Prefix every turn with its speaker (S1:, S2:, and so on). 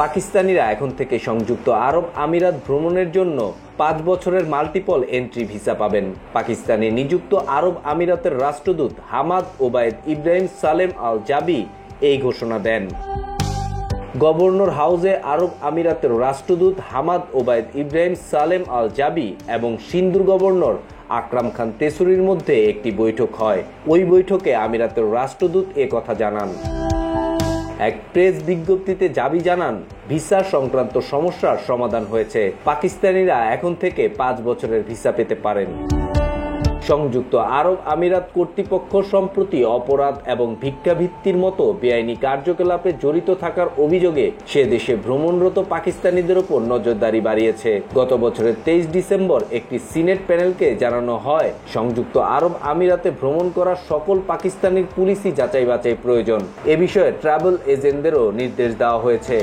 S1: পাকিস্তানিরা এখন থেকে সংযুক্ত আরব আমিরাত ভ্রমণের জন্য 5 বছরের মাল্টিপল এন্ট্রি ভিসা পাবেন। পাকিস্তানে নিযুক্ত আরব আমিরাতের রাষ্ট্রদূত হামাদ ওবায়দ ইব্রাহিম সালেম আল জাবি এই ঘোষণা দেন। গভর্নর হাউসে আরব আমিরাতের রাষ্ট্রদূত হামাদ ওবায়দ ইব্রাহিম সালেম আল জাবি এবং সিন্ধুর গভর্নর আকরাম খান তেসুরির মধ্যে একটি বৈঠক হয়। ওই বৈঠকে আমিরাতের রাষ্ট্রদূত কথা জানান। এক প্রেস বিজ্ঞপ্তিতে জাবি জানান, ভিসা সংক্রান্ত সমস্যার সমাধান হয়েছে। পাকিস্তানিরা এখন থেকে 5 বছরের ভিসা পেতে পারেন। সংযুক্ত আরব আমিরাত কর্তৃপক্ষ সম্প্রতি অপরাধ এবং ভিক্ষাবৃত্তির মতো বেআইনি কার্যকলাপে জড়িত থাকার অভিযোগে সে দেশে ভ্রমণরত পাকিস্তানিদের উপর নজরদারি বাড়িয়েছে। গত বছরের 23 ডিসেম্বর একটি সিনেট প্যানেলকে জানানো হয়, সংযুক্ত আরব আমিরাতে ভ্রমণ করা সকল পাকিস্তানির পুলিশি যাচাই বাছাই প্রয়োজন। এ বিষয়ে ট্রাভেল এজেন্টদেরও নির্দেশ দেওয়া হয়েছে।